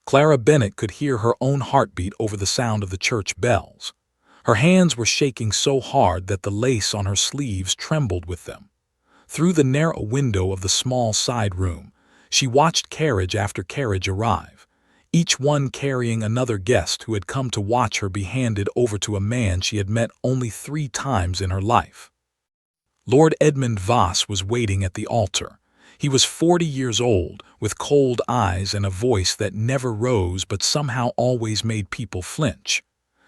Clara Bennett could hear her own heartbeat over the sound of the church bells. Her hands were shaking so hard that the lace on her sleeves trembled with them. Through the narrow window of the small side room, she watched carriage after carriage arrive, each one carrying another guest who had come to watch her be handed over to a man she had met only 3 times in her life. Lord Edmund Voss was waiting at the altar. He was 40 years old, with cold eyes and a voice that never rose but somehow always made people flinch.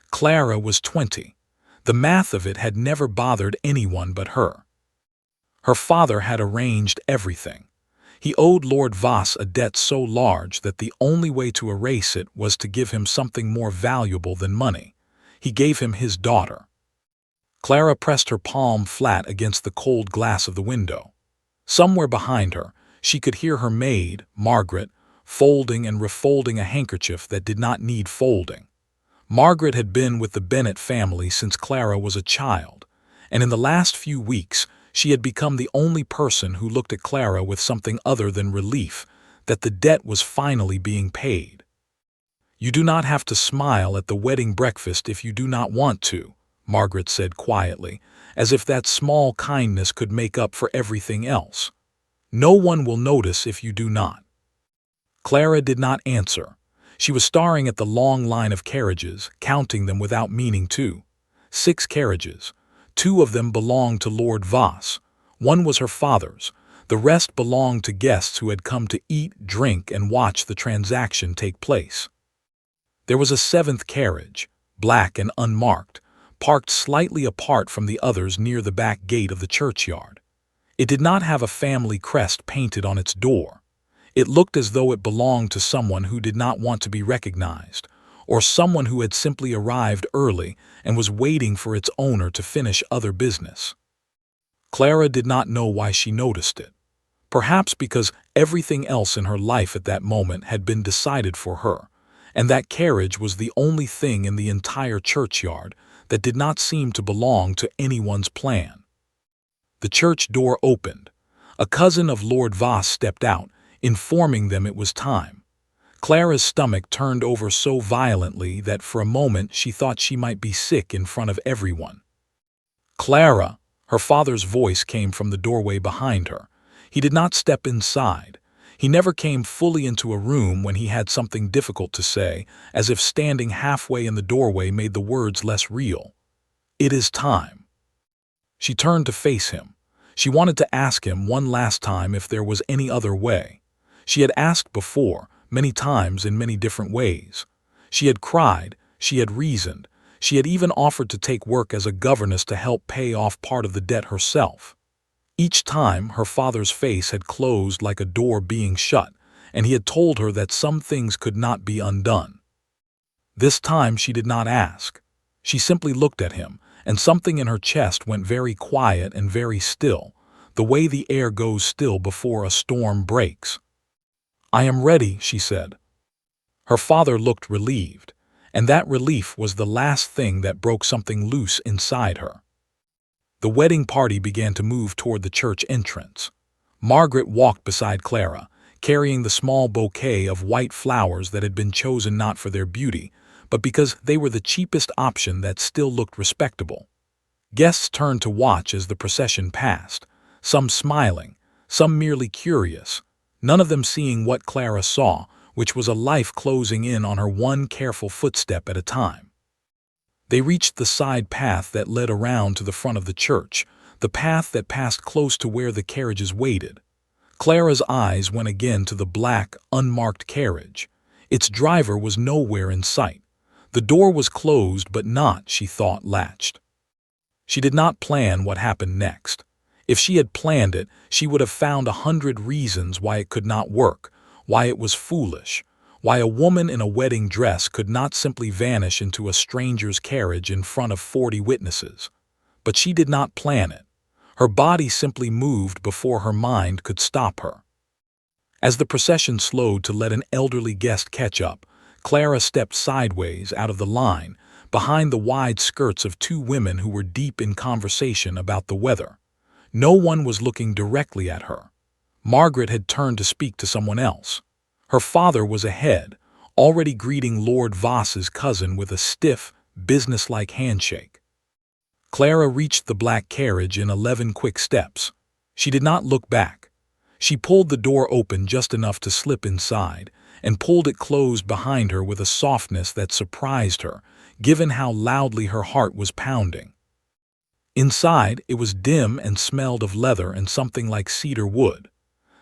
Clara was 20. The math of it had never bothered anyone but her. Her father had arranged everything. He owed Lord Voss a debt so large that the only way to erase it was to give him something more valuable than money. He gave him his daughter. Clara pressed her palm flat against the cold glass of the window. Somewhere behind her, she could hear her maid, Margaret, folding and refolding a handkerchief that did not need folding. Margaret had been with the Bennett family since Clara was a child, and in the last few weeks she had become the only person who looked at Clara with something other than relief that the debt was finally being paid. "You do not have to smile at the wedding breakfast if you do not want to," Margaret said quietly, as if that small kindness could make up for everything else. "No one will notice if you do not." Clara did not answer. She was staring at the long line of carriages, counting them without meaning to. 6 carriages. 2 of them belonged to Lord Voss. One was her father's. The rest belonged to guests who had come to eat, drink, and watch the transaction take place. There was a 7th carriage, black and unmarked, parked slightly apart from the others near the back gate of the churchyard. It did not have a family crest painted on its door. It looked as though it belonged to someone who did not want to be recognized, or someone who had simply arrived early and was waiting for its owner to finish other business. Clara did not know why she noticed it. Perhaps because everything else in her life at that moment had been decided for her, and that carriage was the only thing in the entire churchyard that did not seem to belong to anyone's plan. The church door opened. A cousin of Lord Voss stepped out, informing them it was time. Clara's stomach turned over so violently that for a moment she thought she might be sick in front of everyone. "Clara!" Her father's voice came from the doorway behind her. He did not step inside. He never came fully into a room when he had something difficult to say, as if standing halfway in the doorway made the words less real. "It is time." She turned to face him. She wanted to ask him one last time if there was any other way. She had asked before, many times in many different ways. She had cried, she had reasoned, she had even offered to take work as a governess to help pay off part of the debt herself. Each time her father's face had closed like a door being shut, and he had told her that some things could not be undone. This time she did not ask. She simply looked at him, and something in her chest went very quiet and very still, the way the air goes still before a storm breaks. "I am ready," she said. Her father looked relieved, and that relief was the last thing that broke something loose inside her. The wedding party began to move toward the church entrance. Margaret walked beside Clara, carrying the small bouquet of white flowers that had been chosen not for their beauty, but because they were the cheapest option that still looked respectable. Guests turned to watch as the procession passed, some smiling, some merely curious, none of them seeing what Clara saw, which was a life closing in on her one careful footstep at a time. They reached the side path that led around to the front of the church, the path that passed close to where the carriages waited. Clara's eyes went again to the black, unmarked carriage. Its driver was nowhere in sight. The door was closed but not, she thought, latched. She did not plan what happened next. If she had planned it, she would have found 100 reasons why it could not work, why it was foolish, why a woman in a wedding dress could not simply vanish into a stranger's carriage in front of 40 witnesses. But she did not plan it. Her body simply moved before her mind could stop her. As the procession slowed to let an elderly guest catch up, Clara stepped sideways out of the line, behind the wide skirts of 2 women who were deep in conversation about the weather. No one was looking directly at her. Margaret had turned to speak to someone else. Her father was ahead, already greeting Lord Voss's cousin with a stiff, businesslike handshake. Clara reached the black carriage in 11 quick steps. She did not look back. She pulled the door open just enough to slip inside, and pulled it closed behind her with a softness that surprised her, given how loudly her heart was pounding. Inside, it was dim and smelled of leather and something like cedar wood.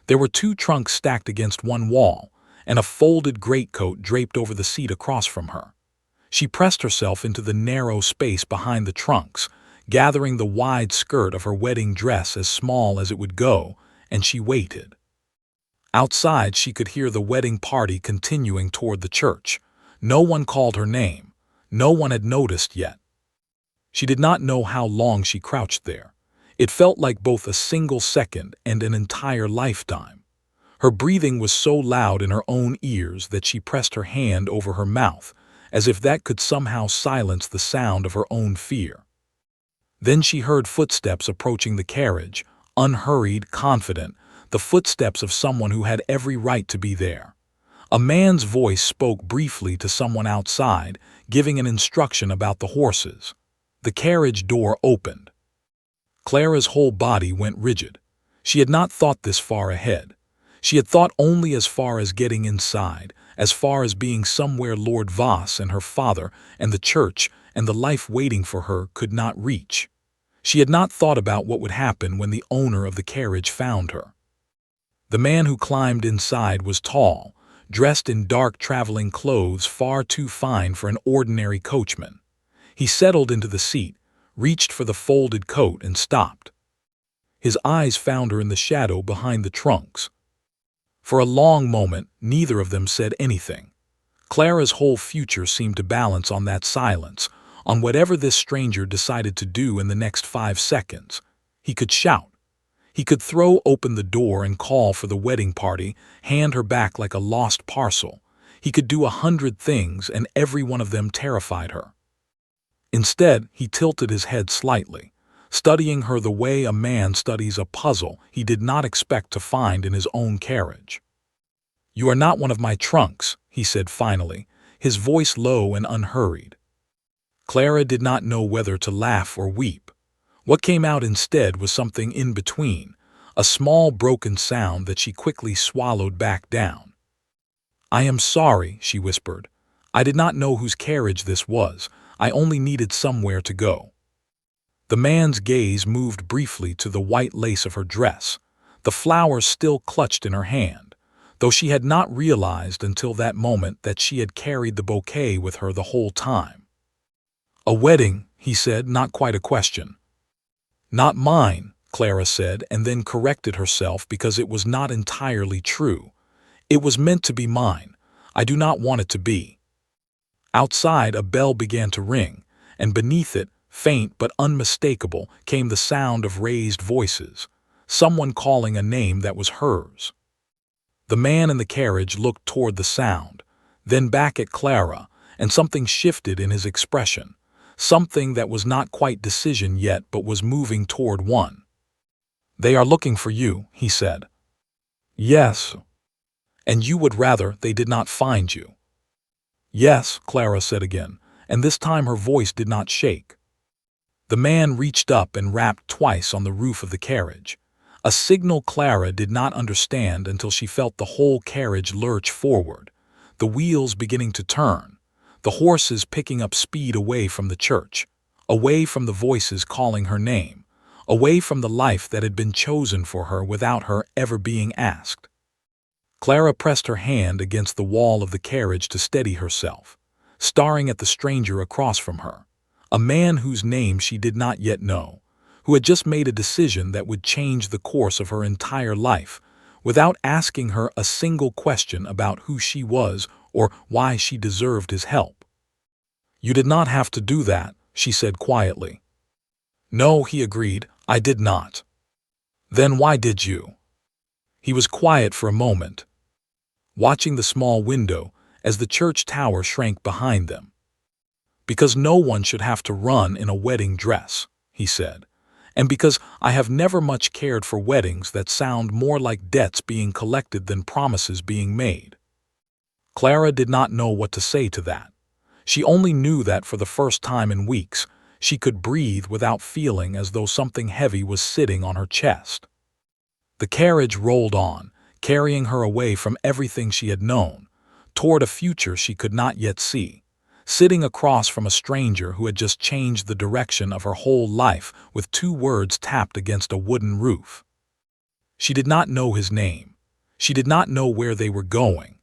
There were 2 trunks stacked against one wall, and a folded greatcoat draped over the seat across from her. She pressed herself into the narrow space behind the trunks, gathering the wide skirt of her wedding dress as small as it would go, and she waited. Outside, she could hear the wedding party continuing toward the church. No one called her name. No one had noticed yet. She did not know how long she crouched there. It felt like both a single second and an entire lifetime. Her breathing was so loud in her own ears that she pressed her hand over her mouth, as if that could somehow silence the sound of her own fear. Then she heard footsteps approaching the carriage, unhurried, confident, the footsteps of someone who had every right to be there. A man's voice spoke briefly to someone outside, giving an instruction about the horses. The carriage door opened. Clara's whole body went rigid. She had not thought this far ahead. She had thought only as far as getting inside, as far as being somewhere Lord Voss and her father and the church and the life waiting for her could not reach. She had not thought about what would happen when the owner of the carriage found her. The man who climbed inside was tall, dressed in dark traveling clothes far too fine for an ordinary coachman. He settled into the seat, reached for the folded coat, and stopped. His eyes found her in the shadow behind the trunks. For a long moment, neither of them said anything. Clara's whole future seemed to balance on that silence, on whatever this stranger decided to do in the next 5 seconds. He could shout. He could throw open the door and call for the wedding party, hand her back like a lost parcel. He could do 100 things, and every one of them terrified her. Instead, he tilted his head slightly, studying her the way a man studies a puzzle he did not expect to find in his own carriage. "You are not one of my trunks," he said finally, his voice low and unhurried. Clara did not know whether to laugh or weep. What came out instead was something in between, a small broken sound that she quickly swallowed back down. "I am sorry," she whispered. "I did not know whose carriage this was. I only needed somewhere to go." The man's gaze moved briefly to the white lace of her dress, the flowers still clutched in her hand, though she had not realized until that moment that she had carried the bouquet with her the whole time. "A wedding," he said, not quite a question. "Not mine," Clara said, and then corrected herself because it was not entirely true. "It was meant to be mine. I do not want it to be." Outside, a bell began to ring, and beneath it, faint but unmistakable, came the sound of raised voices, someone calling a name that was hers. The man in the carriage looked toward the sound, then back at Clara, and something shifted in his expression, something that was not quite decision yet but was moving toward one. "They are looking for you," he said. "Yes." "And you would rather they did not find you." "Yes," Clara said again, and this time her voice did not shake. The man reached up and rapped twice on the roof of the carriage, a signal Clara did not understand until she felt the whole carriage lurch forward, the wheels beginning to turn, the horses picking up speed away from the church, away from the voices calling her name, away from the life that had been chosen for her without her ever being asked. Clara pressed her hand against the wall of the carriage to steady herself, staring at the stranger across from her, a man whose name she did not yet know, who had just made a decision that would change the course of her entire life, without asking her a single question about who she was or why she deserved his help. "You did not have to do that," she said quietly. "No," he agreed, "I did not." "Then why did you?" He was quiet for a moment, watching the small window as the church tower shrank behind them. "Because no one should have to run in a wedding dress," he said, "and because I have never much cared for weddings that sound more like debts being collected than promises being made." Clara did not know what to say to that. She only knew that for the first time in weeks, she could breathe without feeling as though something heavy was sitting on her chest. The carriage rolled on, carrying her away from everything she had known, toward a future she could not yet see, sitting across from a stranger who had just changed the direction of her whole life with 2 words tapped against a wooden roof. She did not know his name. She did not know where they were going.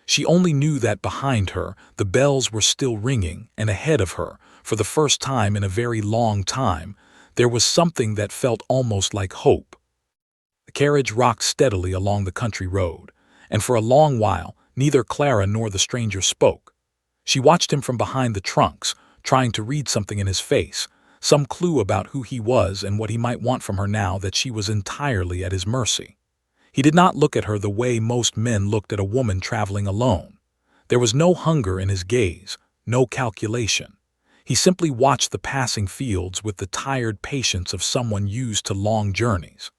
She only knew that behind her, the bells were still ringing, and ahead of her, for the first time in a very long time, there was something that felt almost like hope. The carriage rocked steadily along the country road, and for a long while, neither Clara nor the stranger spoke. She watched him from behind the trunks, trying to read something in his face, some clue about who he was and what he might want from her now that she was entirely at his mercy. He did not look at her the way most men looked at a woman traveling alone. There was no hunger in his gaze, no calculation. He simply watched the passing fields with the tired patience of someone used to long journeys.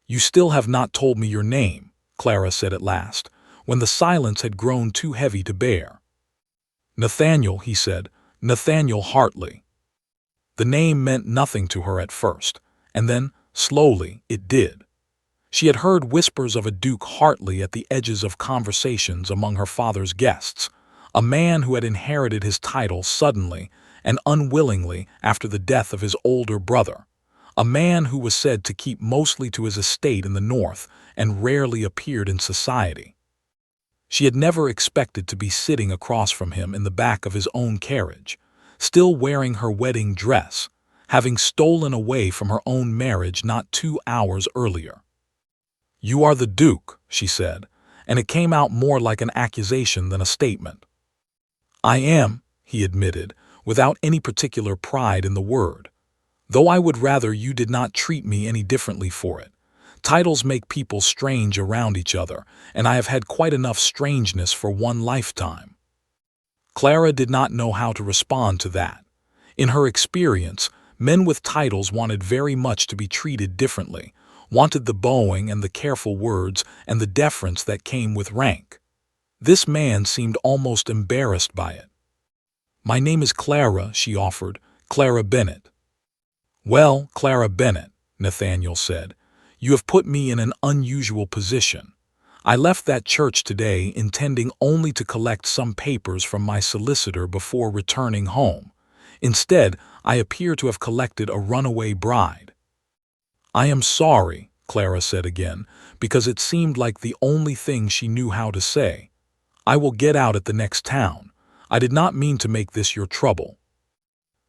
"You still have not told me your name," Clara said at last, when the silence had grown too heavy to bear. "Nathaniel," he said, "Nathaniel Hartley." The name meant nothing to her at first, and then, slowly, it did. She had heard whispers of a Duke Hartley at the edges of conversations among her father's guests, a man who had inherited his title suddenly and unwillingly after the death of his older brother, a man who was said to keep mostly to his estate in the north and rarely appeared in society. She had never expected to be sitting across from him in the back of his own carriage, still wearing her wedding dress, having stolen away from her own marriage not 2 hours earlier. "You are the Duke," she said, and it came out more like an accusation than a statement. "I am," he admitted, without any particular pride in the word, "though I would rather you did not treat me any differently for it. Titles make people strange around each other, and I have had quite enough strangeness for one lifetime." Clara did not know how to respond to that. In her experience, men with titles wanted very much to be treated differently, wanted the bowing and the careful words and the deference that came with rank. This man seemed almost embarrassed by it. "My name is Clara," she offered, "Clara Bennett." "Well, Clara Bennett," Nathaniel said, "you have put me in an unusual position. I left that church today intending only to collect some papers from my solicitor before returning home. Instead, I appear to have collected a runaway bride." "I am sorry," Clara said again, because it seemed like the only thing she knew how to say. "I will get out at the next town. I did not mean to make this your trouble."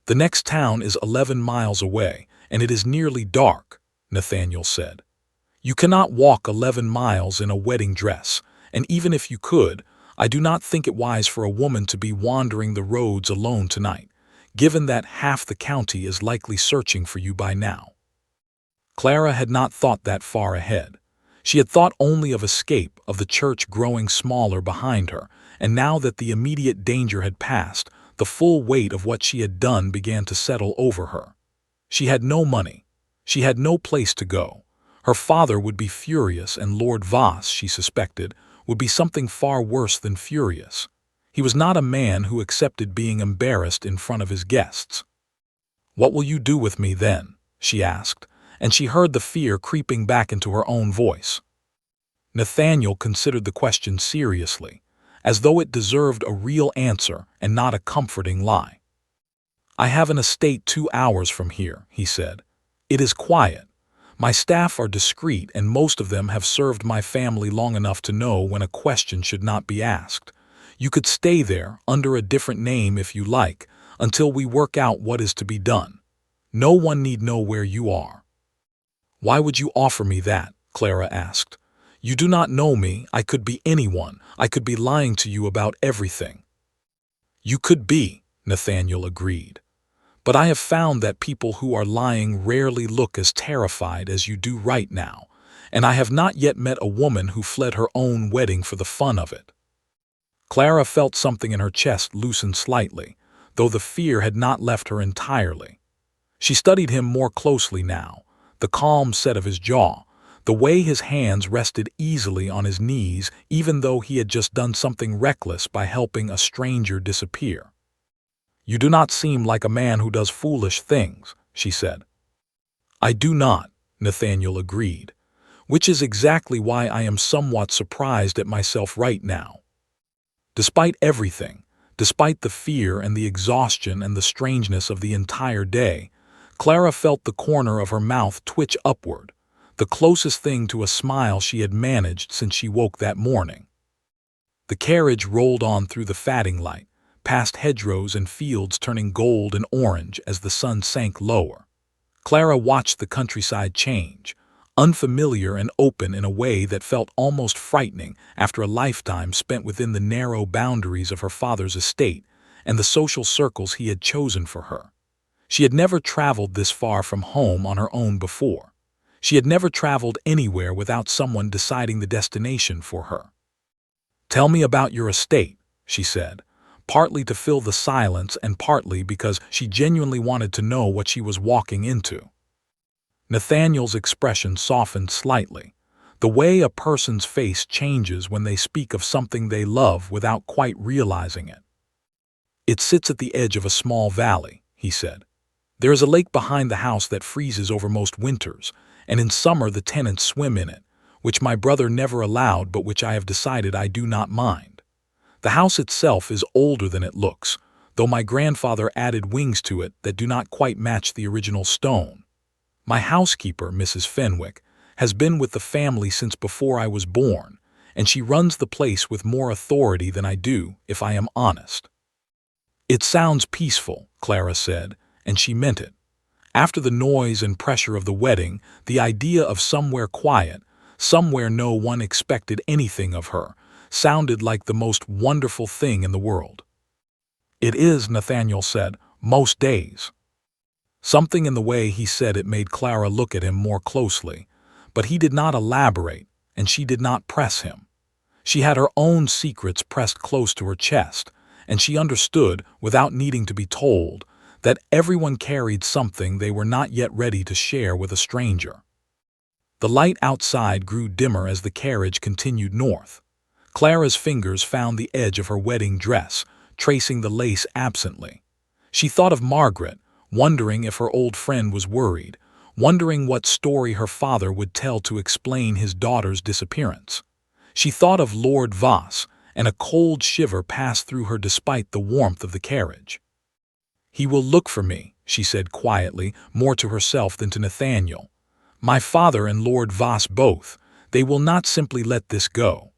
"The next town is 11 miles away, and it is nearly dark," Nathaniel said. "You cannot walk 11 miles in a wedding dress, and even if you could, I do not think it wise for a woman to be wandering the roads alone tonight, given that half the county is likely searching for you by now." Clara had not thought that far ahead. She had thought only of escape, of the church growing smaller behind her, and now that the immediate danger had passed, the full weight of what she had done began to settle over her. She had no money. She had no place to go. Her father would be furious, and Lord Voss, she suspected, would be something far worse than furious. He was not a man who accepted being embarrassed in front of his guests. "What will you do with me then?" she asked, and she heard the fear creeping back into her own voice. Nathaniel considered the question seriously, as though it deserved a real answer and not a comforting lie. "I have an estate 2 hours from here," he said. "It is quiet. My staff are discreet, and most of them have served my family long enough to know when a question should not be asked. You could stay there, under a different name if you like, until we work out what is to be done. No one need know where you are." "Why would you offer me that?" Clara asked. "You do not know me. I could be anyone. I could be lying to you about everything." "You could be," Nathaniel agreed. "But I have found that people who are lying rarely look as terrified as you do right now, and I have not yet met a woman who fled her own wedding for the fun of it." Clara felt something in her chest loosen slightly, though the fear had not left her entirely. She studied him more closely now, the calm set of his jaw, The way his hands rested easily on his knees even though he had just done something reckless by helping a stranger disappear. "You do not seem like a man who does foolish things," she said. "I do not," Nathaniel agreed, "which is exactly why I am somewhat surprised at myself right now." Despite everything, despite the fear and the exhaustion and the strangeness of the entire day, Clara felt the corner of her mouth twitch upward, the closest thing to a smile she had managed since she woke that morning. The carriage rolled on through the fatting light, past hedgerows and fields turning gold and orange as the sun sank lower. Clara watched the countryside change, unfamiliar and open in a way that felt almost frightening after a lifetime spent within the narrow boundaries of her father's estate and the social circles he had chosen for her. She had never traveled this far from home on her own before. She had never traveled anywhere without someone deciding the destination for her. "Tell me about your estate," she said, partly to fill the silence and partly because she genuinely wanted to know what she was walking into. Nathaniel's expression softened slightly, the way a person's face changes when they speak of something they love without quite realizing it. "It sits at the edge of a small valley," he said. "There is a lake behind the house that freezes over most winters, and in summer the tenants swim in it, which my brother never allowed but which I have decided I do not mind. The house itself is older than it looks, though my grandfather added wings to it that do not quite match the original stone. My housekeeper, Mrs. Fenwick, has been with the family since before I was born, and she runs the place with more authority than I do, if I am honest." "It sounds peaceful," Clara said, and she meant it. After the noise and pressure of the wedding, the idea of somewhere quiet, somewhere no one expected anything of her, sounded like the most wonderful thing in the world. "It is," Nathaniel said, "most days." Something in the way he said it made Clara look at him more closely, but he did not elaborate, and she did not press him. She had her own secrets pressed close to her chest, and she understood, without needing to be told, that everyone carried something they were not yet ready to share with a stranger. The light outside grew dimmer as the carriage continued north. Clara's fingers found the edge of her wedding dress, tracing the lace absently. She thought of Margaret, wondering if her old friend was worried, wondering what story her father would tell to explain his daughter's disappearance. She thought of Lord Voss, and a cold shiver passed through her despite the warmth of the carriage. "He will look for me," she said quietly, more to herself than to Nathaniel. "My father and Lord Voss both. They will not simply let this go."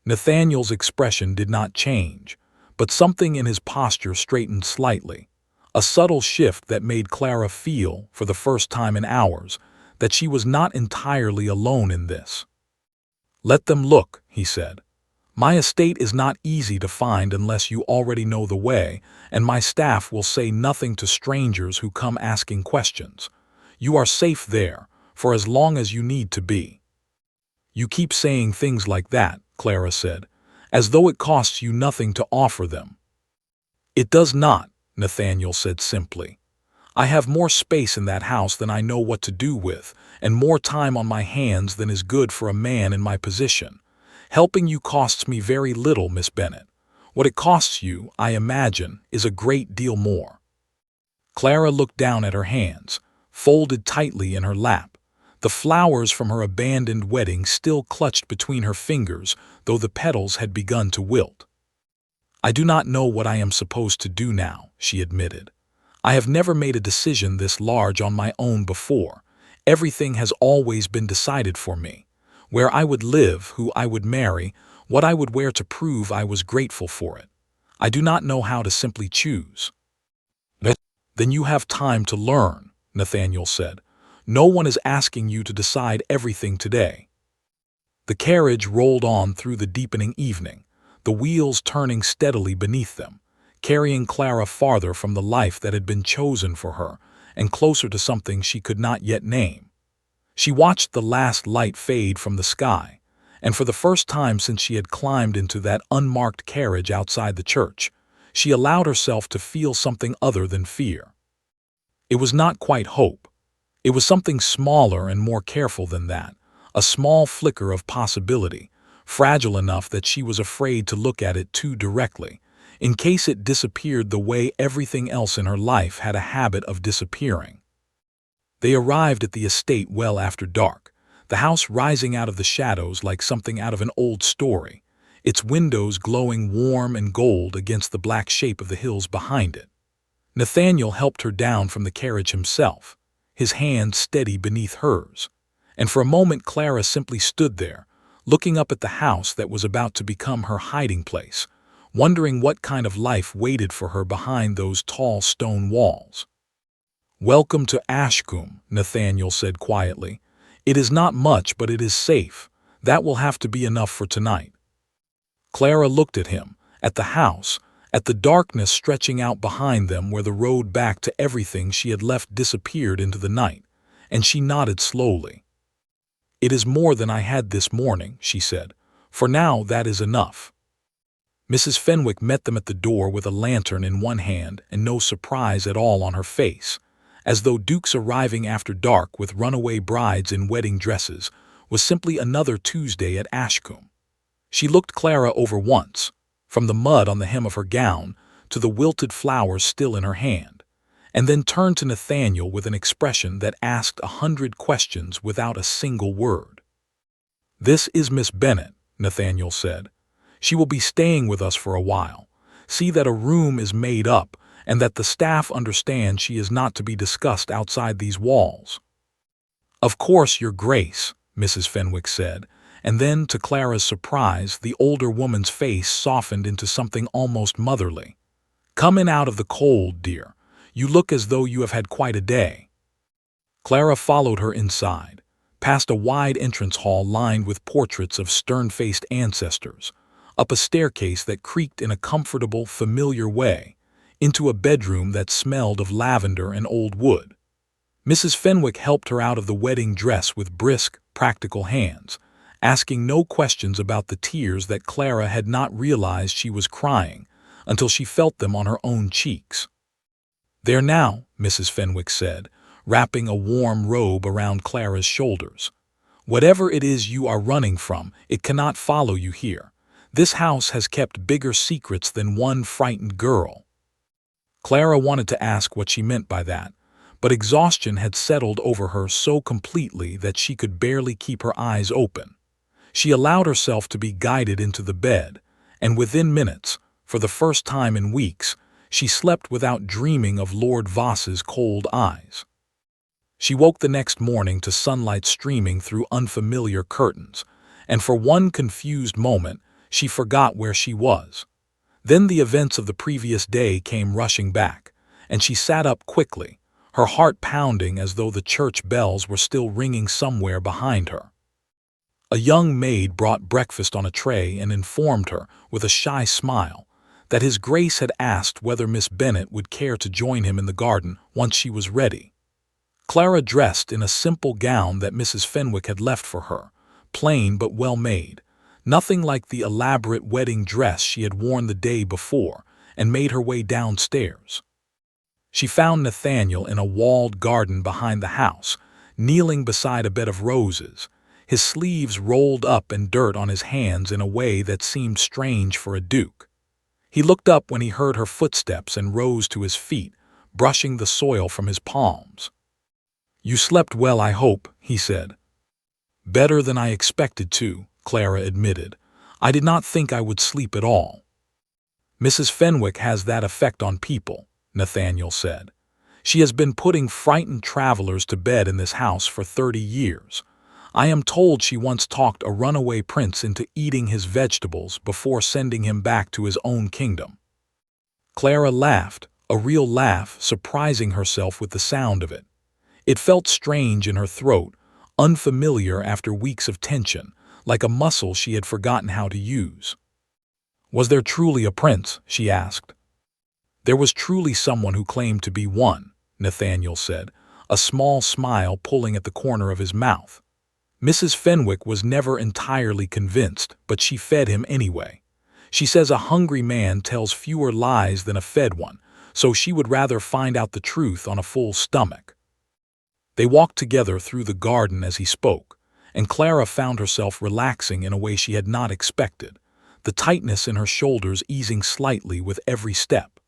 Nathaniel's expression did not change, but something in his posture straightened slightly, a subtle shift that made Clara feel, for the first time in hours, that she was not entirely alone in this. "Let them look," he said. "My estate is not easy to find unless you already know the way, and my staff will say nothing to strangers who come asking questions. You are safe there, for as long as you need to be." "You keep saying things like that," Clara said, "as though it costs you nothing to offer them." "It does not," Nathaniel said simply. "I have more space in that house than I know what to do with, and more time on my hands than is good for a man in my position. Helping you costs me very little, Miss Bennet. What it costs you, I imagine, is a great deal more." Clara looked down at her hands, folded tightly in her lap. The flowers from her abandoned wedding still clutched between her fingers, though the petals had begun to wilt. "I do not know what I am supposed to do now," she admitted. "I have never made a decision this large on my own before. Everything has always been decided for me. Where I would live, who I would marry, what I would wear to prove I was grateful for it. I do not know how to simply choose." "Then you have time to learn," Nathaniel said. "No one is asking you to decide everything today." The carriage rolled on through the deepening evening, the wheels turning steadily beneath them, carrying Clara farther from the life that had been chosen for her and closer to something she could not yet name. She watched the last light fade from the sky, and for the first time since she had climbed into that unmarked carriage outside the church, she allowed herself to feel something other than fear. It was not quite hope. It was something smaller and more careful than that, a small flicker of possibility, fragile enough that she was afraid to look at it too directly, in case it disappeared the way everything else in her life had a habit of disappearing. They arrived at the estate well after dark, the house rising out of the shadows like something out of an old story, its windows glowing warm and gold against the black shape of the hills behind it. Nathaniel helped her down from the carriage himself, his hand steady beneath hers, and for a moment Clara simply stood there, looking up at the house that was about to become her hiding place, wondering what kind of life waited for her behind those tall stone walls. "Welcome to Ashcombe," Nathaniel said quietly. "It is not much, but it is safe. That will have to be enough for tonight." Clara looked at him, at the house, at the darkness stretching out behind them where the road back to everything she had left disappeared into the night, and she nodded slowly. "It is more than I had this morning," she said. "For now that is enough." Mrs. Fenwick met them at the door with a lantern in one hand and no surprise at all on her face, as though Duke's arriving after dark with runaway brides in wedding dresses was simply another Tuesday at Ashcombe. She looked Clara over once, from the mud on the hem of her gown to the wilted flowers still in her hand, and then turned to Nathaniel with an expression that asked 100 questions without a single word. "This is Miss Bennet," Nathaniel said. "She will be staying with us for a while. See that a room is made up and that the staff understand she is not to be discussed outside these walls." "Of course, Your Grace," Mrs. Fenwick said, and then, to Clara's surprise, the older woman's face softened into something almost motherly. "Come in out of the cold, dear. You look as though you have had quite a day." Clara followed her inside, past a wide entrance hall lined with portraits of stern-faced ancestors, up a staircase that creaked in a comfortable, familiar way, into a bedroom that smelled of lavender and old wood. Mrs. Fenwick helped her out of the wedding dress with brisk, practical hands, asking no questions about the tears that Clara had not realized she was crying until she felt them on her own cheeks. "There now," Mrs. Fenwick said, wrapping a warm robe around Clara's shoulders. "Whatever it is you are running from, it cannot follow you here. This house has kept bigger secrets than one frightened girl." Clara wanted to ask what she meant by that, but exhaustion had settled over her so completely that she could barely keep her eyes open. She allowed herself to be guided into the bed, and within minutes, for the first time in weeks, she slept without dreaming of Lord Voss's cold eyes. She woke the next morning to sunlight streaming through unfamiliar curtains, and for one confused moment, she forgot where she was. Then the events of the previous day came rushing back, and she sat up quickly, her heart pounding as though the church bells were still ringing somewhere behind her. A young maid brought breakfast on a tray and informed her, with a shy smile, that His Grace had asked whether Miss Bennet would care to join him in the garden once she was ready. Clara dressed in a simple gown that Mrs. Fenwick had left for her, plain but well made, nothing like the elaborate wedding dress she had worn the day before, and made her way downstairs. She found Nathaniel in a walled garden behind the house, kneeling beside a bed of roses, his sleeves rolled up and dirt on his hands in a way that seemed strange for a duke. He looked up when he heard her footsteps and rose to his feet, brushing the soil from his palms. "You slept well, I hope," he said. "Better than I expected to," Clara admitted. "I did not think I would sleep at all." "Mrs. Fenwick has that effect on people," Nathaniel said. "She has been putting frightened travelers to bed in this house for 30 years. I am told she once talked a runaway prince into eating his vegetables before sending him back to his own kingdom." Clara laughed, a real laugh, surprising herself with the sound of it. It felt strange in her throat, unfamiliar after weeks of tension, like a muscle she had forgotten how to use. "Was there truly a prince?" she asked. "There was truly someone who claimed to be one," Nathaniel said, a small smile pulling at the corner of his mouth. Mrs. Fenwick was never entirely convinced, but she fed him anyway. She says a hungry man tells fewer lies than a fed one, so she would rather find out the truth on a full stomach. They walked together through the garden as he spoke, and Clara found herself relaxing in a way she had not expected, the tightness in her shoulders easing slightly with every step.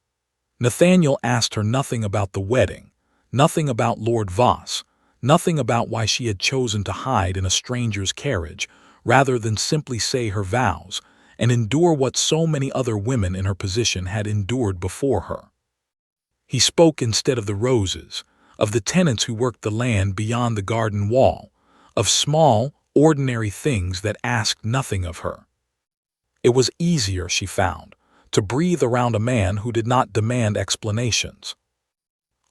Nathaniel asked her nothing about the wedding, nothing about Lord Voss, nothing about why she had chosen to hide in a stranger's carriage, rather than simply say her vows and endure what so many other women in her position had endured before her. He spoke instead of the roses, of the tenants who worked the land beyond the garden wall, of small, ordinary things that asked nothing of her. It was easier, she found, to breathe around a man who did not demand explanations.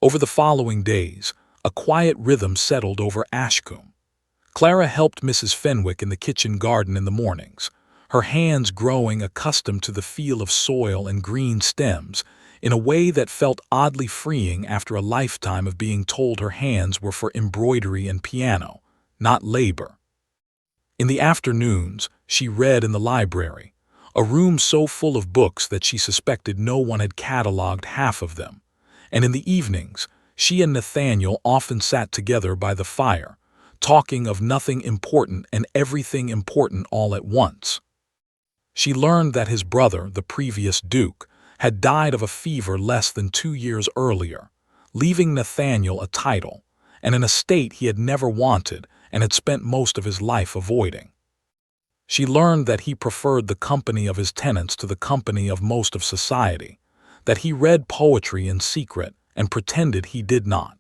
Over the following days, a quiet rhythm settled over Ashcombe. Clara helped Mrs. Fenwick in the kitchen garden in the mornings, her hands growing accustomed to the feel of soil and green stems in a way that felt oddly freeing after a lifetime of being told her hands were for embroidery and piano, not labor. In the afternoons, she read in the library, a room so full of books that she suspected no one had catalogued half of them, and in the evenings, she and Nathaniel often sat together by the fire, talking of nothing important and everything important all at once. She learned that his brother, the previous Duke, had died of a fever less than 2 years earlier, leaving Nathaniel a title and an estate he had never wanted and had spent most of his life avoiding. She learned that he preferred the company of his tenants to the company of most of society, that he read poetry in secret and pretended he did not,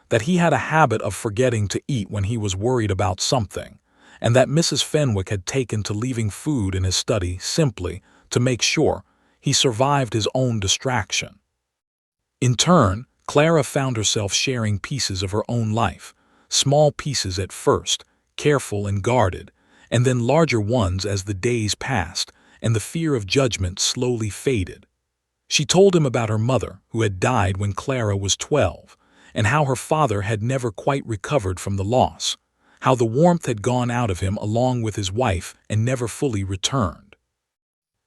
that he had a habit of forgetting to eat when he was worried about something, and that Mrs. Fenwick had taken to leaving food in his study simply to make sure he survived his own distraction. In turn, Clara found herself sharing pieces of her own life, small pieces at first, careful and guarded, and then larger ones as the days passed and the fear of judgment slowly faded. She told him about her mother, who had died when Clara was 12, and how her father had never quite recovered from the loss, how the warmth had gone out of him along with his wife and never fully returned.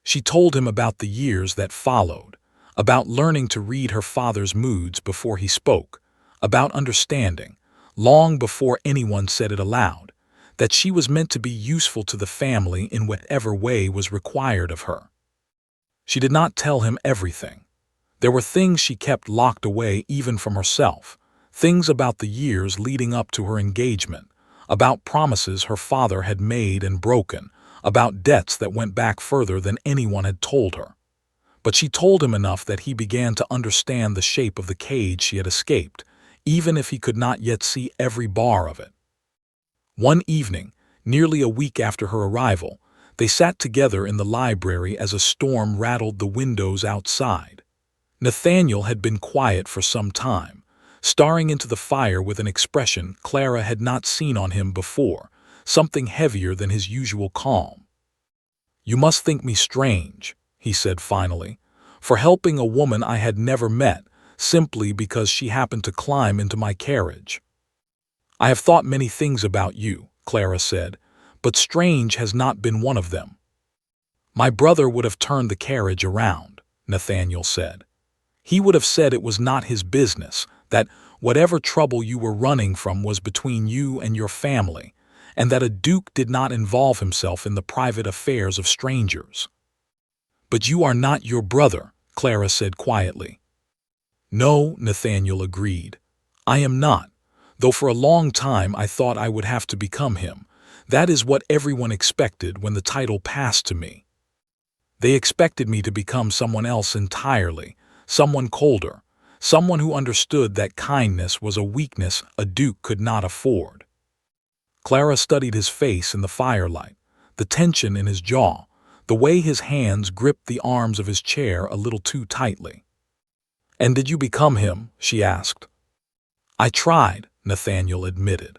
She told him about the years that followed, about learning to read her father's moods before he spoke, about understanding, long before anyone said it aloud, that she was meant to be useful to the family in whatever way was required of her. She did not tell him everything. There were things she kept locked away even from herself, things about the years leading up to her engagement, about promises her father had made and broken, about debts that went back further than anyone had told her. But she told him enough that he began to understand the shape of the cage she had escaped, even if he could not yet see every bar of it. One evening, nearly a week after her arrival, they sat together in the library as a storm rattled the windows outside. Nathaniel had been quiet for some time, staring into the fire with an expression Clara had not seen on him before, something heavier than his usual calm. "You must think me strange," he said finally, "for helping a woman I had never met, simply because she happened to climb into my carriage." "I have thought many things about you," Clara said, "but strange has not been one of them." "My brother would have turned the carriage around," Nathaniel said. "He would have said it was not his business, that whatever trouble you were running from was between you and your family, and that a duke did not involve himself in the private affairs of strangers." "But you are not your brother," Clara said quietly. "No," Nathaniel agreed. "I am not, though for a long time I thought I would have to become him. That is what everyone expected when the title passed to me. They expected me to become someone else entirely, someone colder, someone who understood that kindness was a weakness a duke could not afford." Clara studied his face in the firelight, the tension in his jaw, the way his hands gripped the arms of his chair a little too tightly. "And did you become him?" she asked. "I tried," Nathaniel admitted.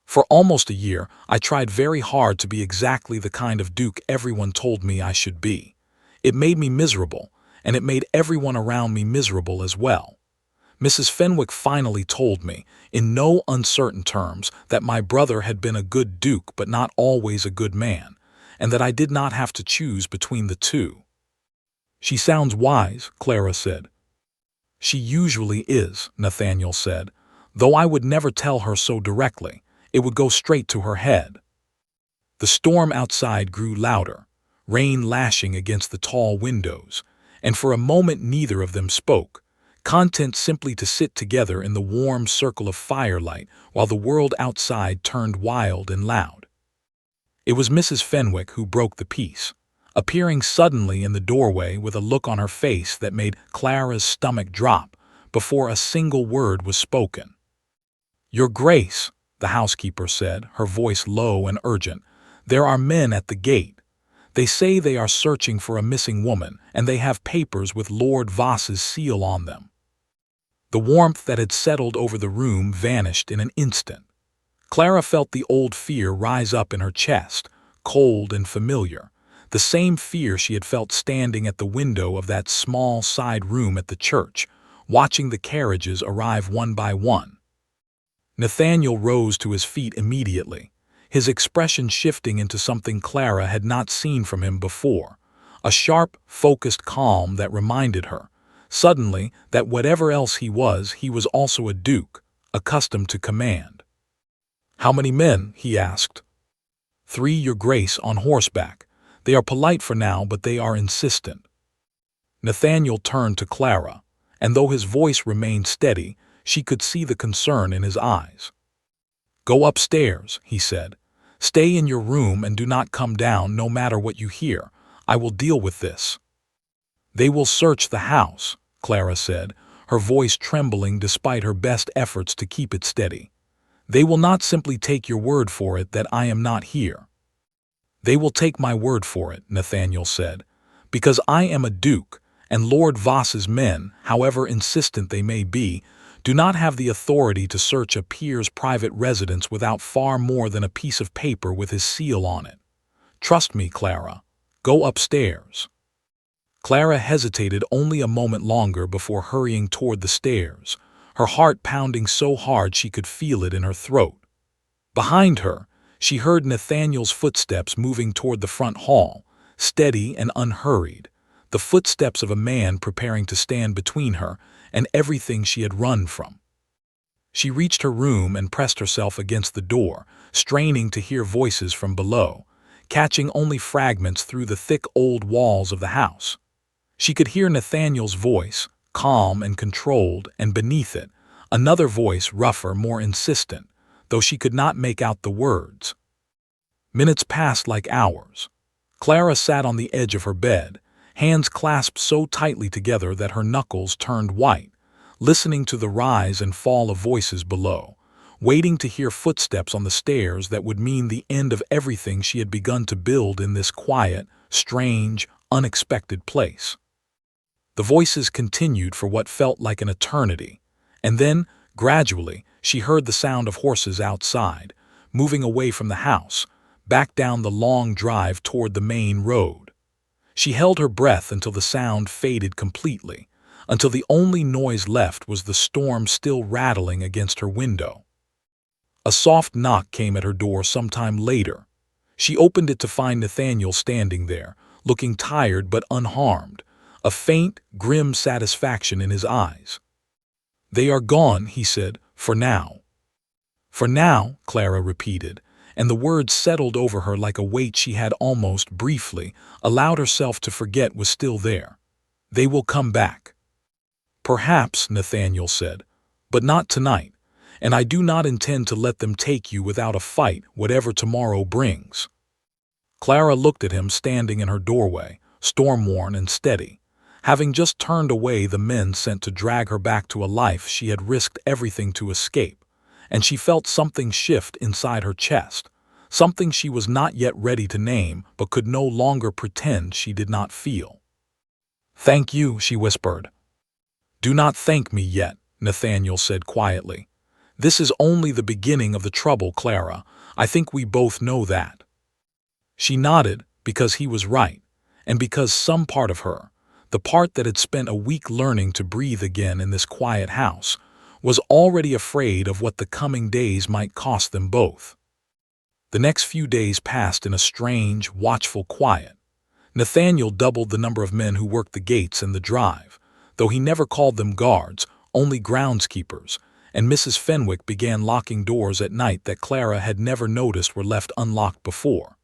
"For almost a year, I tried very hard to be exactly the kind of duke everyone told me I should be. It made me miserable, and it made everyone around me miserable as well. Mrs. Fenwick finally told me, in no uncertain terms, that my brother had been a good duke but not always a good man, and that I did not have to choose between the two." "She sounds wise," Clara said. "She usually is," Nathaniel said, "though I would never tell her so directly. It would go straight to her head." The storm outside grew louder, rain lashing against the tall windows, and for a moment neither of them spoke, content simply to sit together in the warm circle of firelight while the world outside turned wild and loud. It was Mrs. Fenwick who broke the peace, appearing suddenly in the doorway with a look on her face that made Clara's stomach drop before a single word was spoken. "Your Grace," the housekeeper said, her voice low and urgent, "there are men at the gate. They say they are searching for a missing woman, and they have papers with Lord Voss's seal on them." The warmth that had settled over the room vanished in an instant. Clara felt the old fear rise up in her chest, cold and familiar, the same fear she had felt standing at the window of that small side room at the church, watching the carriages arrive one by one. Nathaniel rose to his feet immediately, his expression shifting into something Clara had not seen from him before, a sharp, focused calm that reminded her, suddenly, that whatever else he was also a duke, accustomed to command. "How many men?" he asked. "3, Your Grace, on horseback. They are polite for now, but they are insistent." Nathaniel turned to Clara, and though his voice remained steady, she could see the concern in his eyes. "Go upstairs," he said. "Stay in your room and do not come down no matter what you hear. I will deal with this." "They will search the house," Clara said, her voice trembling despite her best efforts to keep it steady. "They will not simply take your word for it that I am not here." "They will take my word for it," Nathaniel said, "because I am a duke, and Lord Voss's men, however insistent they may be, do not have the authority to search a peer's private residence without far more than a piece of paper with his seal on it. Trust me, Clara. Go upstairs." Clara hesitated only a moment longer before hurrying toward the stairs, her heart pounding so hard she could feel it in her throat. Behind her, she heard Nathaniel's footsteps moving toward the front hall, steady and unhurried, the footsteps of a man preparing to stand between her and everything she had run from. She reached her room and pressed herself against the door, straining to hear voices from below, catching only fragments through the thick old walls of the house. She could hear Nathaniel's voice, calm and controlled, and beneath it, another voice rougher, more insistent, though she could not make out the words. Minutes passed like hours. Clara sat on the edge of her bed, hands clasped so tightly together that her knuckles turned white, listening to the rise and fall of voices below, waiting to hear footsteps on the stairs that would mean the end of everything she had begun to build in this quiet, strange, unexpected place. The voices continued for what felt like an eternity, and then, gradually, she heard the sound of horses outside, moving away from the house, back down the long drive toward the main road. She held her breath until the sound faded completely, until the only noise left was the storm still rattling against her window. A soft knock came at her door sometime later. She opened it to find Nathaniel standing there, looking tired but unharmed, a faint, grim satisfaction in his eyes. "They are gone," he said, "for now." "For now," Clara repeated, and the words settled over her like a weight she had almost, briefly, allowed herself to forget was still there. "They will come back." "Perhaps," Nathaniel said, "but not tonight, and I do not intend to let them take you without a fight, whatever tomorrow brings." Clara looked at him standing in her doorway, storm-worn and steady, having just turned away the men sent to drag her back to a life she had risked everything to escape, and she felt something shift inside her chest, something she was not yet ready to name but could no longer pretend she did not feel. "Thank you," she whispered. "Do not thank me yet," Nathaniel said quietly. "This is only the beginning of the trouble, Clara. I think we both know that." She nodded, because he was right, and because some part of her, the part that had spent a week learning to breathe again in this quiet house, was already afraid of what the coming days might cost them both. The next few days passed in a strange, watchful quiet. Nathaniel doubled the number of men who worked the gates and the drive, though he never called them guards, only groundskeepers, and Mrs. Fenwick began locking doors at night that Clara had never noticed were left unlocked before.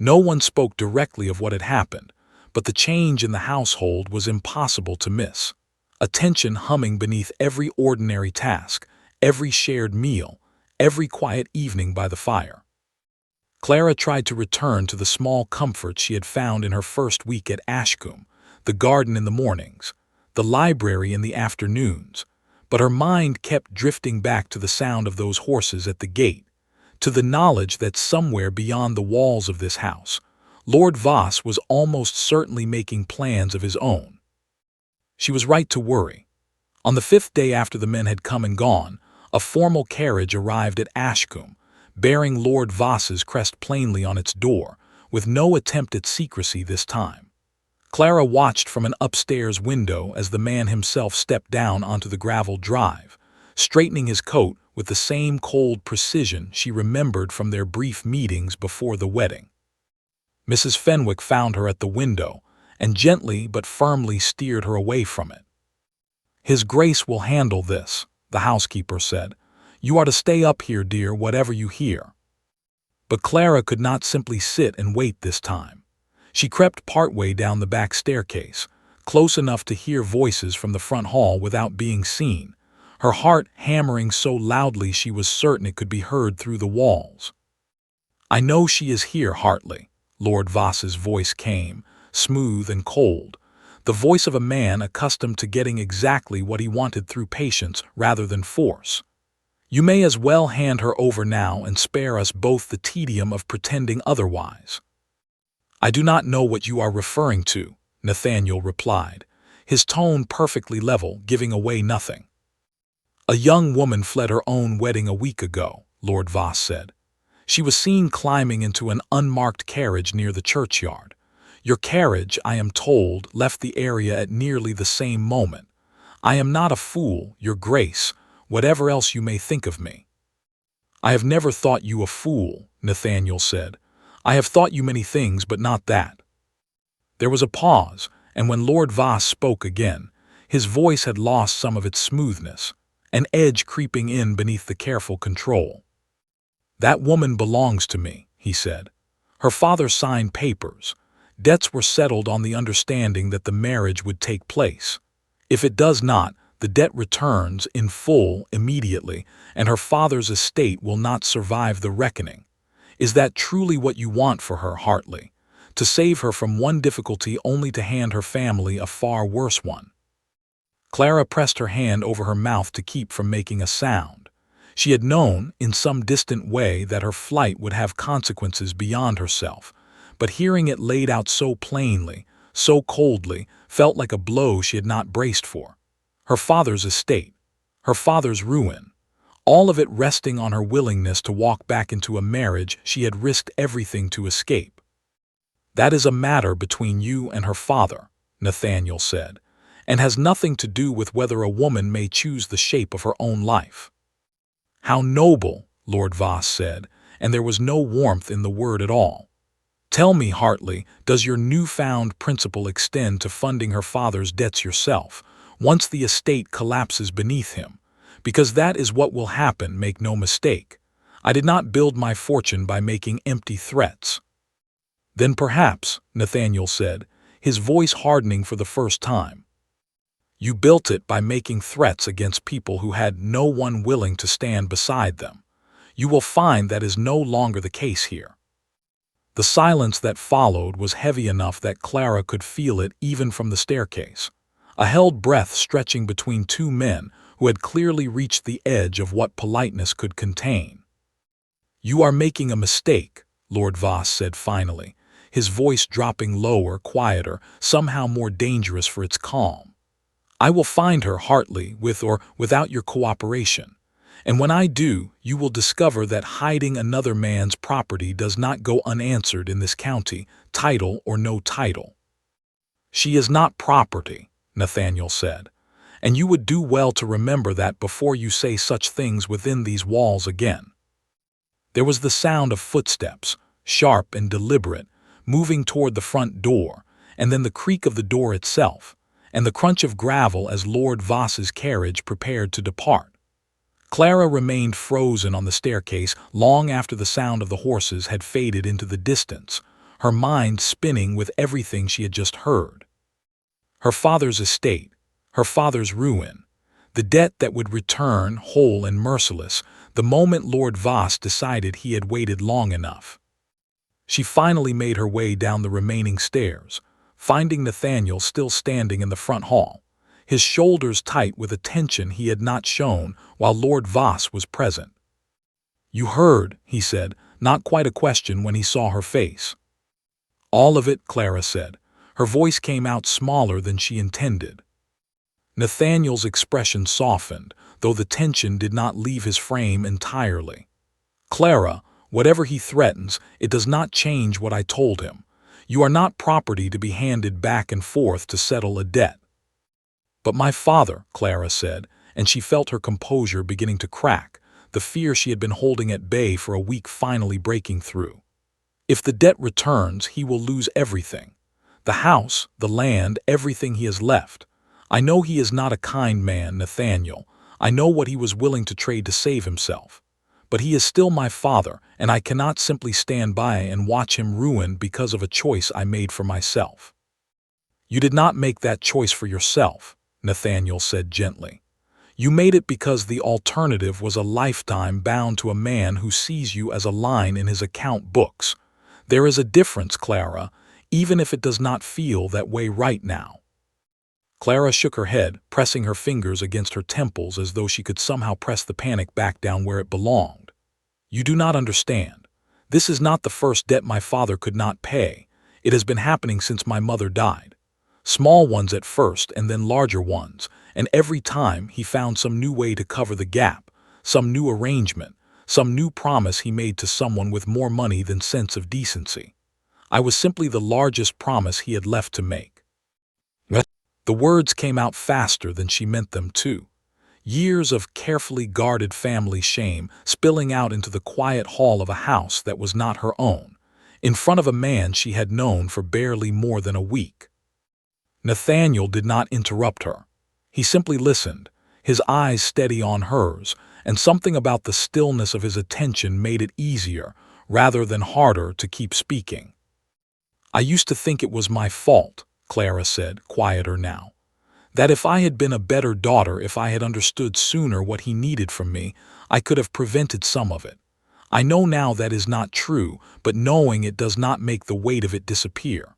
No one spoke directly of what had happened, but the change in the household was impossible to miss. A tension humming beneath every ordinary task, every shared meal, every quiet evening by the fire. Clara tried to return to the small comforts she had found in her first week at Ashcombe, the garden in the mornings, the library in the afternoons, but her mind kept drifting back to the sound of those horses at the gate, to the knowledge that somewhere beyond the walls of this house, Lord Voss was almost certainly making plans of his own. She was right to worry. On the 5th day after the men had come and gone, a formal carriage arrived at Ashcombe, bearing Lord Voss's crest plainly on its door, with no attempt at secrecy this time. Clara watched from an upstairs window as the man himself stepped down onto the gravel drive, straightening his coat with the same cold precision she remembered from their brief meetings before the wedding. Mrs. Fenwick found her at the window and gently but firmly steered her away from it. "His Grace will handle this," the housekeeper said. "You are to stay up here, dear, whatever you hear." But Clara could not simply sit and wait this time. She crept partway down the back staircase, close enough to hear voices from the front hall without being seen, her heart hammering so loudly she was certain it could be heard through the walls. "I know she is here, Hartley," Lord Voss's voice came, smooth and cold, the voice of a man accustomed to getting exactly what he wanted through patience rather than force. "You may as well hand her over now and spare us both the tedium of pretending otherwise." "I do not know what you are referring to," Nathaniel replied, his tone perfectly level, giving away nothing. "A young woman fled her own wedding a week ago," Lord Voss said. "She was seen climbing into an unmarked carriage near the churchyard. Your carriage, I am told, left the area at nearly the same moment. I am not a fool, Your Grace, whatever else you may think of me." "I have never thought you a fool," Nathaniel said. "I have thought you many things, but not that." There was a pause, and when Lord Voss spoke again, his voice had lost some of its smoothness, an edge creeping in beneath the careful control. "That woman belongs to me," he said. "Her father signed papers. Debts were settled on the understanding that the marriage would take place. If it does not, the debt returns in full immediately, and her father's estate will not survive the reckoning. Is that truly what you want for her, Hartley? To save her from one difficulty only to hand her family a far worse one?" Clara pressed her hand over her mouth to keep from making a sound. She had known, in some distant way, that her flight would have consequences beyond herself, but hearing it laid out so plainly, so coldly, felt like a blow she had not braced for. Her father's estate, her father's ruin, all of it resting on her willingness to walk back into a marriage she had risked everything to escape. "That is a matter between you and her father," Nathaniel said, "and has nothing to do with whether a woman may choose the shape of her own life." "How noble," Lord Voss said, and there was no warmth in the word at all. "Tell me, Hartley, does your newfound principle extend to funding her father's debts yourself, once the estate collapses beneath him? Because that is what will happen, make no mistake. I did not build my fortune by making empty threats." "Then perhaps," Nathaniel said, his voice hardening for the first time, "you built it by making threats against people who had no one willing to stand beside them. You will find that is no longer the case here." The silence that followed was heavy enough that Clara could feel it even from the staircase, a held breath stretching between two men who had clearly reached the edge of what politeness could contain. "You are making a mistake," Lord Voss said finally, his voice dropping lower, quieter, somehow more dangerous for its calm. "I will find her, Hartley, with or without your cooperation. And when I do, you will discover that hiding another man's property does not go unanswered in this county, title or no title." "She is not property," Nathaniel said, "and you would do well to remember that before you say such things within these walls again." There was the sound of footsteps, sharp and deliberate, moving toward the front door, and then the creak of the door itself, and the crunch of gravel as Lord Voss's carriage prepared to depart. Clara remained frozen on the staircase long after the sound of the horses had faded into the distance, her mind spinning with everything she had just heard. Her father's estate, her father's ruin, the debt that would return whole and merciless the moment Lord Voss decided he had waited long enough. She finally made her way down the remaining stairs, finding Nathaniel still standing in the front hall, his shoulders tight with a tension he had not shown while Lord Voss was present. "You heard," he said, not quite a question when he saw her face. "All of it," Clara said. Her voice came out smaller than she intended. Nathaniel's expression softened, though the tension did not leave his frame entirely. "Clara, whatever he threatens, it does not change what I told him. You are not property to be handed back and forth to settle a debt." "But my father," Clara said, and she felt her composure beginning to crack, the fear she had been holding at bay for a week finally breaking through. "If the debt returns, he will lose everything. The house, the land, everything he has left. I know he is not a kind man, Nathaniel. I know what he was willing to trade to save himself. But he is still my father, and I cannot simply stand by and watch him ruined because of a choice I made for myself." "You did not make that choice for yourself," Nathaniel said gently. "You made it because the alternative was a lifetime bound to a man who sees you as a line in his account books. There is a difference, Clara, even if it does not feel that way right now." Clara shook her head, pressing her fingers against her temples as though she could somehow press the panic back down where it belonged. "You do not understand. This is not the first debt my father could not pay. It has been happening since my mother died. Small ones at first and then larger ones, and every time he found some new way to cover the gap, some new arrangement, some new promise he made to someone with more money than sense of decency. I was simply the largest promise he had left to make." The words came out faster than she meant them to. Years of carefully guarded family shame spilling out into the quiet hall of a house that was not her own, in front of a man she had known for barely more than a week. Nathaniel did not interrupt her. He simply listened, his eyes steady on hers, and something about the stillness of his attention made it easier, rather than harder, to keep speaking. "I used to think it was my fault," Clara said, quieter now. "That if I had been a better daughter, if I had understood sooner what he needed from me, I could have prevented some of it. I know now that is not true, but knowing it does not make the weight of it disappear."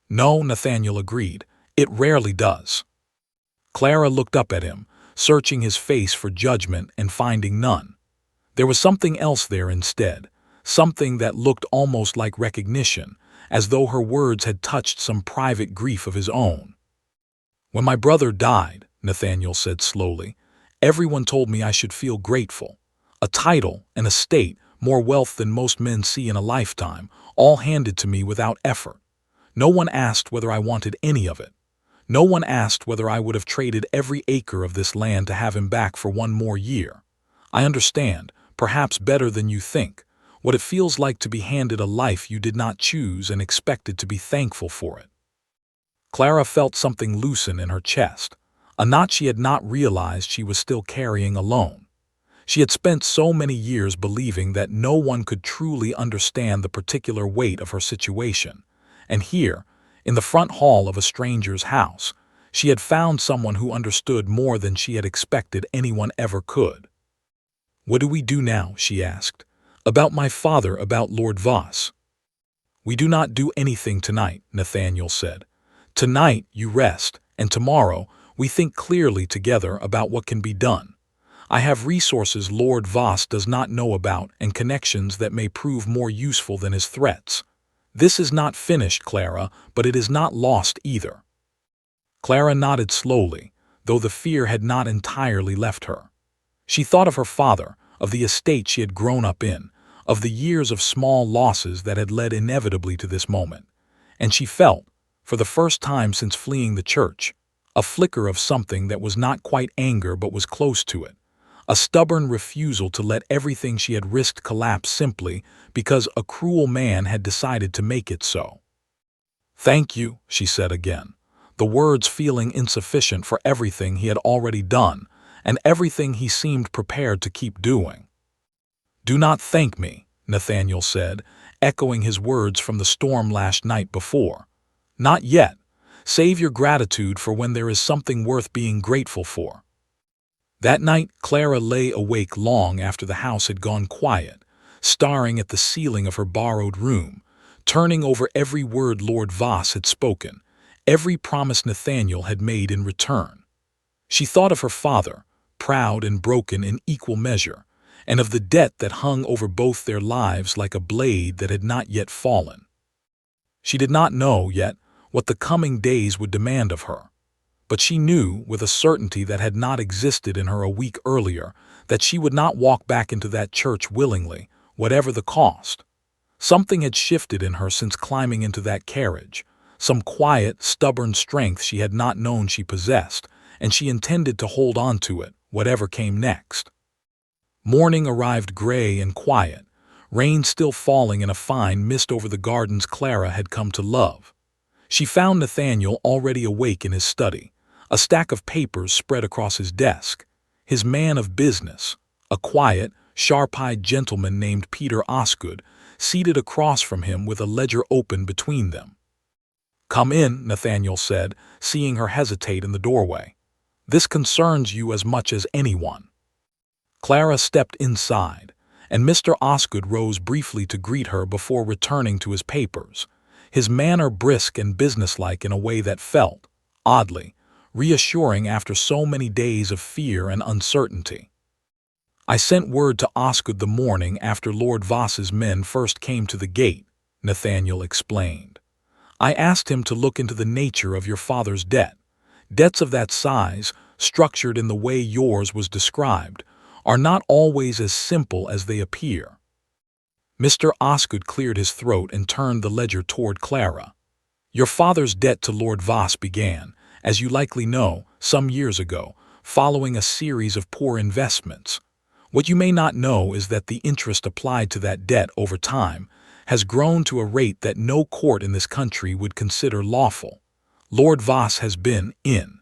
"No," Nathaniel agreed, "it rarely does." Clara looked up at him, searching his face for judgment and finding none. There was something else there instead, something that looked almost like recognition, as though her words had touched some private grief of his own. "When my brother died," Nathaniel said slowly, "everyone told me I should feel grateful. A title, an estate, more wealth than most men see in a lifetime, all handed to me without effort. No one asked whether I wanted any of it. No one asked whether I would have traded every acre of this land to have him back for one more year. I understand, perhaps better than you think, what it feels like to be handed a life you did not choose and expected to be thankful for it." Clara felt something loosen in her chest, a knot she had not realized she was still carrying alone. She had spent so many years believing that no one could truly understand the particular weight of her situation, and here, in the front hall of a stranger's house, she had found someone who understood more than she had expected anyone ever could. "What do we do now?" she asked. "About my father, about Lord Voss." "We do not do anything tonight," Nathaniel said. "Tonight you rest, and tomorrow we think clearly together about what can be done. I have resources Lord Voss does not know about and connections that may prove more useful than his threats. This is not finished, Clara, but it is not lost either." Clara nodded slowly, though the fear had not entirely left her. She thought of her father, of the estate she had grown up in, of the years of small losses that had led inevitably to this moment, and she felt, for the first time since fleeing the church, a flicker of something that was not quite anger but was close to it, a stubborn refusal to let everything she had risked collapse simply because a cruel man had decided to make it so. "Thank you," she said again, the words feeling insufficient for everything he had already done and everything he seemed prepared to keep doing. "Do not thank me," Nathaniel said, echoing his words from the storm last night before. Not yet. Save your gratitude for when there is something worth being grateful for. That night, Clara lay awake long after the house had gone quiet, staring at the ceiling of her borrowed room, turning over every word Lord Voss had spoken, every promise Nathaniel had made in return. She thought of her father, proud and broken in equal measure, and of the debt that hung over both their lives like a blade that had not yet fallen. She did not know yet what the coming days would demand of her, but she knew with a certainty that had not existed in her a week earlier that she would not walk back into that church willingly, whatever the cost. Something had shifted in her since climbing into that carriage, some quiet, stubborn strength she had not known she possessed, and she intended to hold on to it, whatever came next. Morning arrived gray and quiet, rain still falling in a fine mist over the gardens Clara had come to love. She found Nathaniel already awake in his study, a stack of papers spread across his desk. His man of business, a quiet, sharp-eyed gentleman named Peter Osgood, seated across from him with a ledger open between them. "Come in," Nathaniel said, seeing her hesitate in the doorway. "This concerns you as much as anyone." Clara stepped inside, and Mr. Osgood rose briefly to greet her before returning to his papers, his manner brisk and businesslike in a way that felt, oddly, reassuring after so many days of fear and uncertainty. "I sent word to Osgood the morning after Lord Voss's men first came to the gate," Nathaniel explained. "I asked him to look into the nature of your father's debt. Debts of that size, structured in the way yours was described, are not always as simple as they appear." Mr. Osgood cleared his throat and turned the ledger toward Clara. "Your father's debt to Lord Voss began, as you likely know, some years ago, following a series of poor investments. What you may not know is that the interest applied to that debt over time has grown to a rate that no court in this country would consider lawful. Lord Voss has been in